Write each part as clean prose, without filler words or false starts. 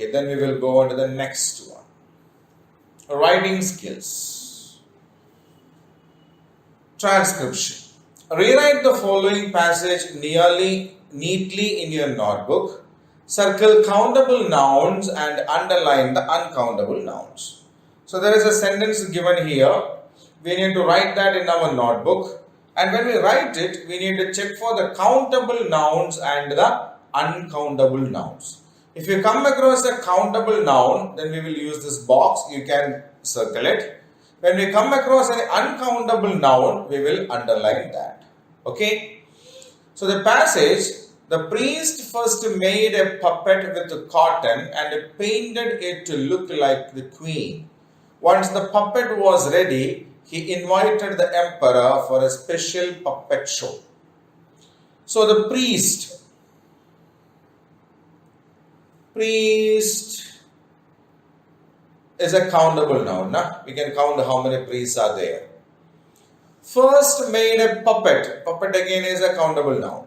Okay, then we will go on to the next one. Writing skills. Transcription. Rewrite the following passage neatly in your notebook. Circle countable nouns and underline the uncountable nouns. So there is a sentence given here. We need to write that in our notebook. And when we write it, we need to check for the countable nouns and the uncountable nouns. If you come across a countable noun, then we will use this box. You can circle it. When we come across an uncountable noun, we will underline that. Okay. So the passage, the priest first made a puppet with cotton and painted it to look like the queen. Once the puppet was ready, he invited the emperor for a special puppet show. So the priest is a countable noun. We can count how many priests are there. First made a puppet. Puppet again is a countable noun.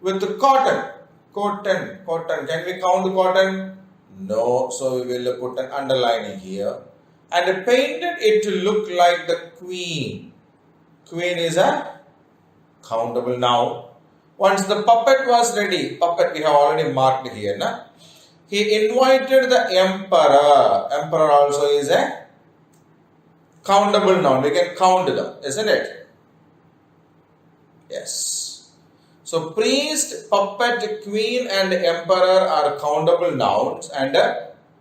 With cotton. Can we count the cotton? No. So we will put an underlining here. And painted it to look like the queen. Queen is a countable noun. Once the puppet was ready, puppet we have already marked here. He invited the emperor. Emperor also is a countable noun. We can count them, isn't it? Yes. So priest, puppet, queen and emperor are countable nouns and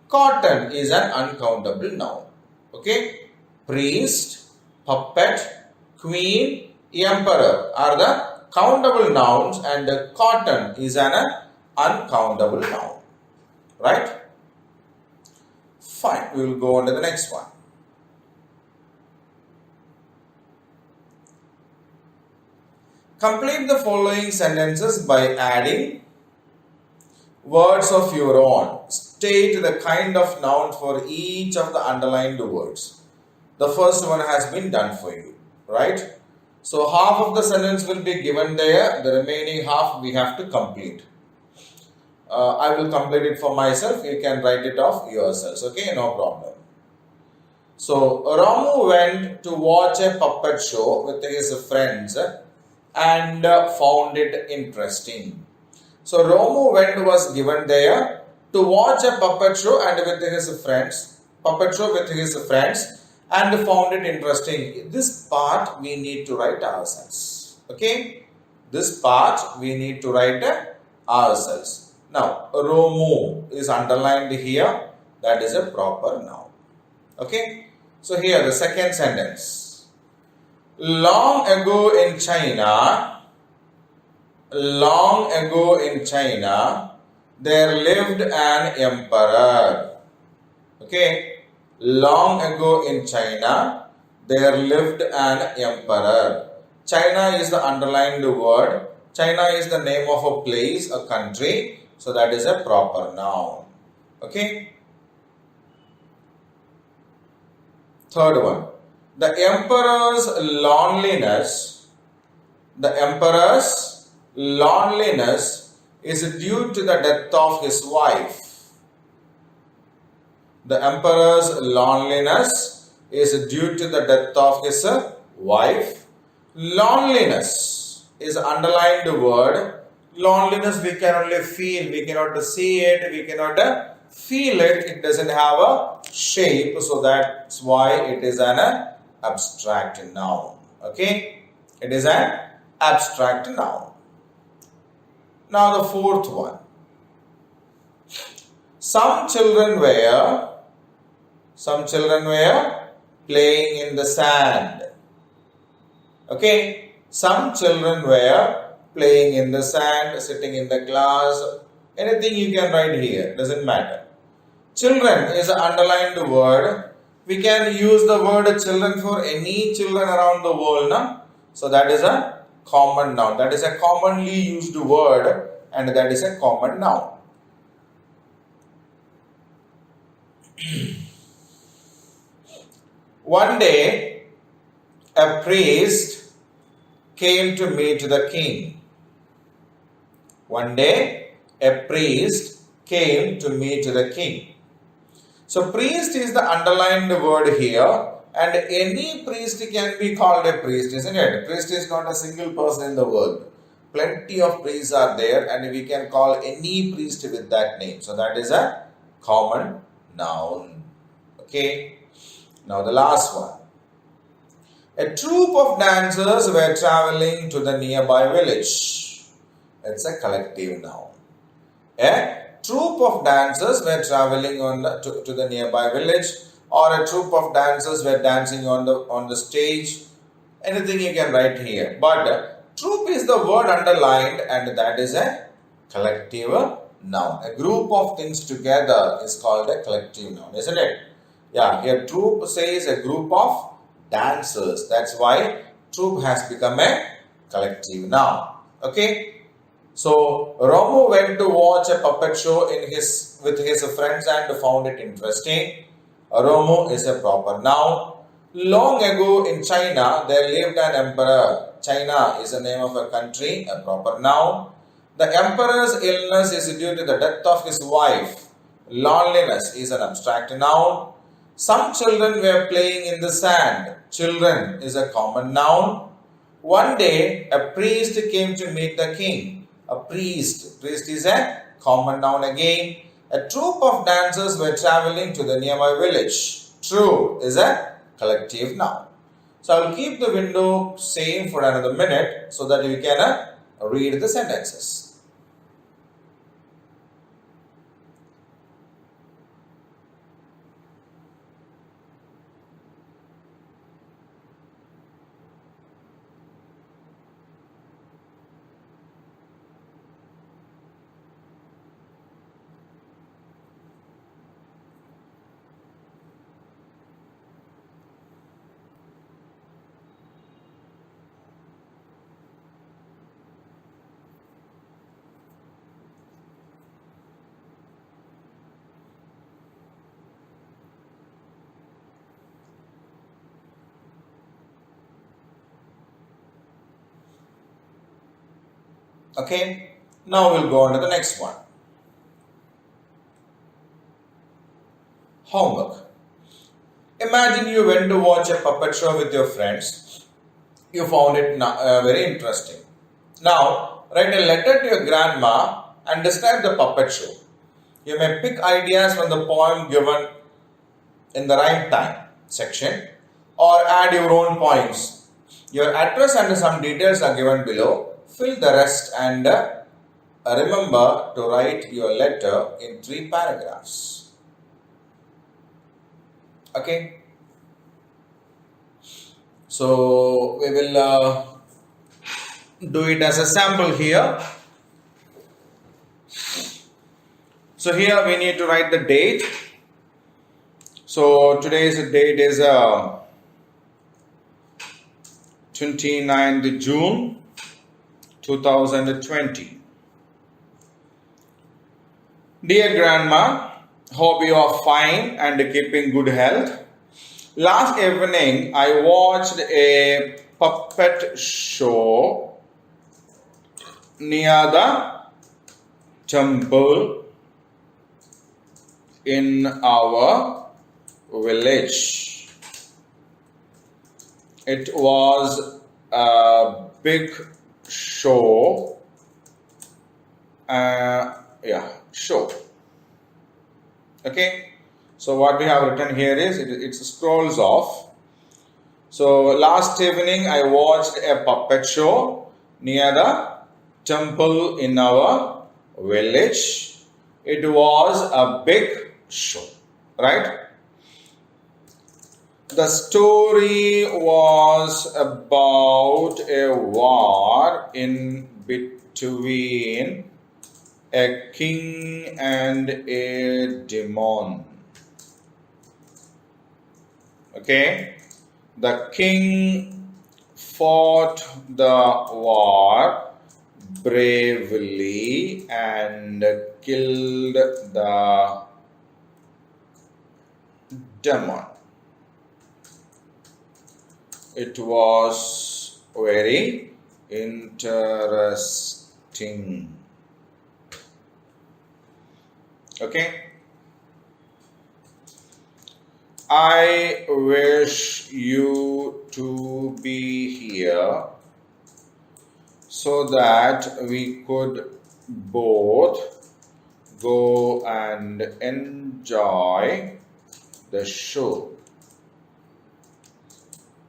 cotton is an uncountable noun. Okay. Priest, puppet, queen, emperor are the countable nouns and cotton is an uncountable noun. Right? Fine. We will go on to the next one. Complete the following sentences by adding words of your own. State the kind of noun for each of the underlined words. The first one has been done for you. Right? So half of the sentence will be given there. The remaining half we have to complete. I will complete it for myself. You can write it off yourselves. Okay, no problem. So Ramu went to watch a puppet show with his friends and found it interesting. So Ramu went was given there to watch a puppet show and with his friends. Puppet show with his friends and found it interesting. This part we need to write ourselves. Okay, this part we need to write ourselves. Now, Romu is underlined here. That is a proper noun. Okay. So here the second sentence. Long ago in China, there lived an emperor. Okay. Long ago in China, there lived an emperor. China is the underlined word. China is the name of a place, a country. So that is a proper noun. Okay. Third one. The emperor's loneliness is due to the death of his wife. The emperor's loneliness is due to the death of his wife. Loneliness is an underlined word. Loneliness we can only feel, we cannot see it, we cannot feel it. It doesn't have a shape, so that's why it is an abstract noun. Okay, it is an abstract noun. Now the fourth one. Some children were playing in the sand. Okay, some children were playing in the sand, sitting in the class, anything you can write here, doesn't matter. Children is an underlined word. We can use the word children for any children around the world. No? So that is a common noun. That is a commonly used word and that is a common noun. One day, a priest came to meet the king. One day, a priest came to meet the king. So priest is the underlined word here, and any priest can be called a priest, isn't it? Priest is not a single person in the world. Plenty of priests are there, and we can call any priest with that name. So that is a common noun. Okay. Now the last one. A troop of dancers were traveling to the nearby village. It's a collective noun. A troop of dancers were traveling to the nearby village, or a troop of dancers were dancing on the stage. Anything you can write here. But troop is the word underlined, and that is a collective noun. A group of things together is called a collective noun, isn't it? Yeah, here troop says a group of dancers. That's why troop has become a collective noun. Okay. So Romu went to watch a puppet show with his friends and found it interesting. Romu is a proper noun. Long ago in China, there lived an emperor. China is the name of a country, a proper noun. The emperor's illness is due to the death of his wife. Loneliness is an abstract noun. Some children were playing in the sand. Children is a common noun. One day, a priest came to meet the king. A priest. Priest is a common noun again. A troop of dancers were traveling to the nearby village. Troop is a collective noun. So I will keep the window same for another minute so that you can read the sentences. Okay, now we'll go on to the next one. Homework. Imagine you went to watch a puppet show with your friends. You found it very interesting. Now, write a letter to your grandma and describe the puppet show. You may pick ideas from the poem given in the rhyme time section or add your own points. Your address and some details are given below. Fill the rest and remember to write your letter in 3 paragraphs. Okay. So we will do it as a sample here. So here we need to write the date. So today's date is 29th June 2020. Dear Grandma, hope you are fine and keeping good health. Last evening I watched a puppet show near the temple in our village. It was a big show. Show. Okay. So what we have written here is it scrolls off. So last evening I watched a puppet show near the temple in our village. It was a big show, right? The story was about a war in between a king and a demon. Okay, the king fought the war bravely and killed the demon. It was very interesting. Okay. I wish you to be here so that we could both go and enjoy the show.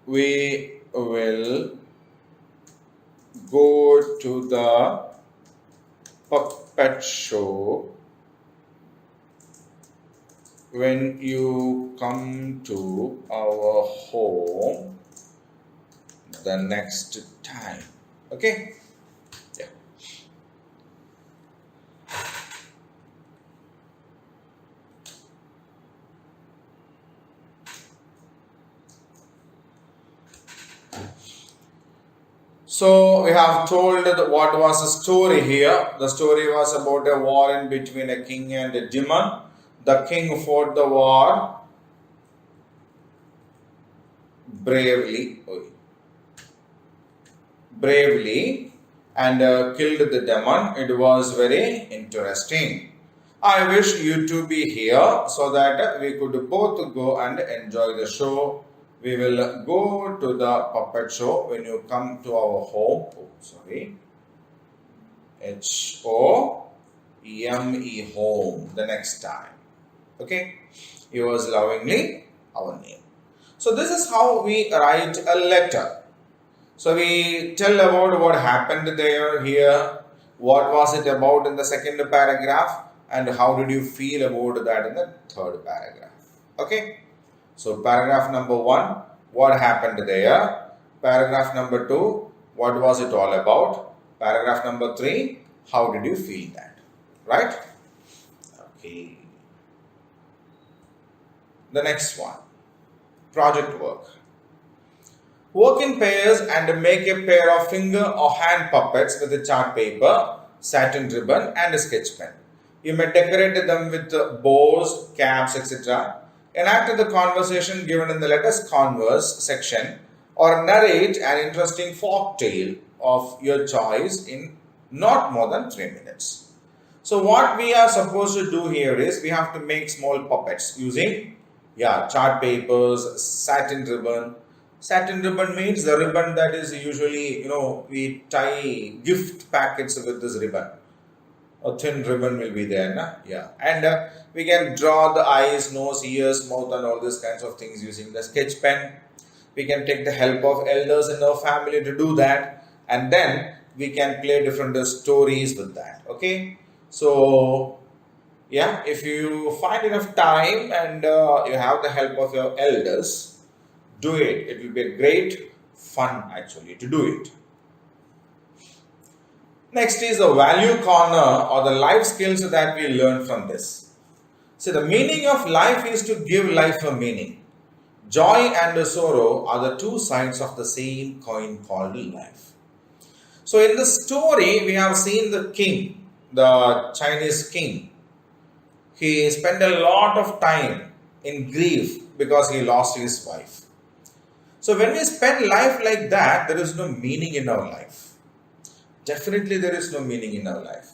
We will go to the puppet show when you come to our home the next time. Okay? Yeah. So we have told what was the story here. The story was about a war in between a king and a demon. The king fought the war bravely and killed the demon. It was very interesting. I wish you to be here so that we could both go and enjoy the show. We will go to the puppet show when you come to our home. HOME, home, the next time. Okay, yours lovingly, our name. So this is how we write a letter. So we tell about what happened there, here, what was it about in the second paragraph, and how did you feel about that in the third paragraph. Okay, so paragraph number 1, what happened there. Paragraph number 2, what was it all about. Paragraph number 3, how did you feel that, right? Okay. The next one, project work. Work in pairs and make a pair of finger or hand puppets with a chart paper, satin ribbon and a sketch pen. You may decorate them with bows, caps, etc. Enact the conversation given in the Let Us Converse section or narrate an interesting folk tale of your choice in not more than 3 minutes. So what we are supposed to do here is we have to make small puppets using chart papers, satin ribbon. Satin ribbon means the ribbon that is usually, we tie gift packets with this ribbon. A thin ribbon will be there, na? Yeah. And we can draw the eyes, nose, ears, mouth and all these kinds of things using the sketch pen. We can take the help of elders in our family to do that. And then we can play different stories with that. Okay. So, if you find enough time and you have the help of your elders, do it. It will be a great fun actually to do it. Next is the value corner or the life skills that we learn from this. So the meaning of life is to give life a meaning. Joy and sorrow are the two sides of the same coin called life. So in the story we have seen the king, the Chinese king. He spent a lot of time in grief because he lost his wife. So when we spend life like that, there is no meaning in our life. Definitely there is no meaning in our life.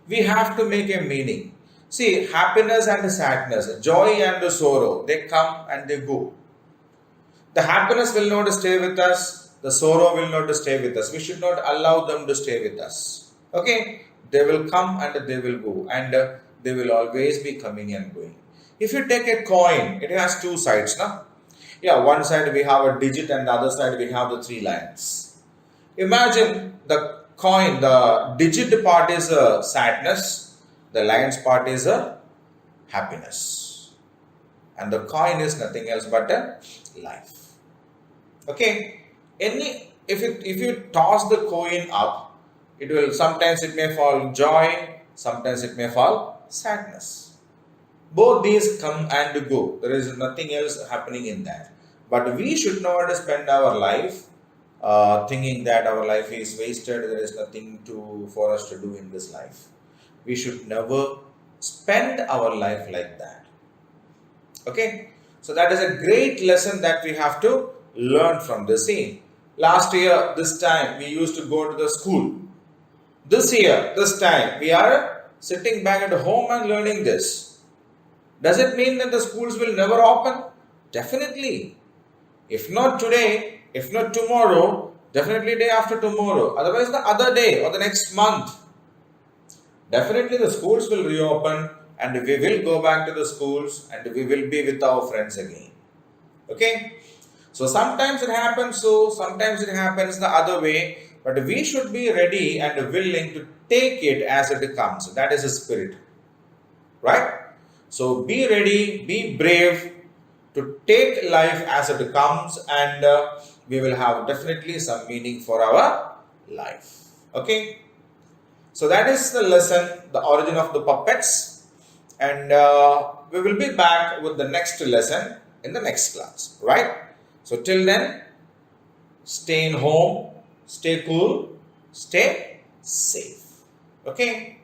We have to make a meaning. See, happiness and sadness, joy and sorrow, they come and they go. The happiness will not stay with us. The sorrow will not stay with us. We should not allow them to stay with us. Okay? They will come and they will go. And they will always be coming and going. If you take a coin, it has two sides, no? One side we have a digit and the other side we have the 3 lines. Imagine the coin, the digit part is a sadness, the lines part is a happiness. And the coin is nothing else but a life. Okay? If you toss the coin up, sometimes it may fall joy, sometimes it may fall sadness. Both these come and go. There is nothing else happening in that. But we should not spend our life thinking that our life is wasted. There is nothing for us to do in this life. We should never spend our life like that. Okay? So that is a great lesson that we have to learn from this scene. Last year, this time, we used to go to the school. This year, this time, we are sitting back at home and learning this. Does it mean that the schools will never open? Definitely. If not today, if not tomorrow, definitely day after tomorrow. Otherwise the other day or the next month. Definitely the schools will reopen and we will go back to the schools and we will be with our friends again. Okay? So sometimes it happens so, sometimes it happens the other way. But we should be ready and willing to take it as it comes. That is the spirit. Right? So be ready, be brave to take life as it comes, and we will have definitely some meaning for our life. Okay? So that is the lesson, the origin of the puppets, and we will be back with the next lesson in the next class. Right? So till then, stay in home, stay cool, stay safe. Okay?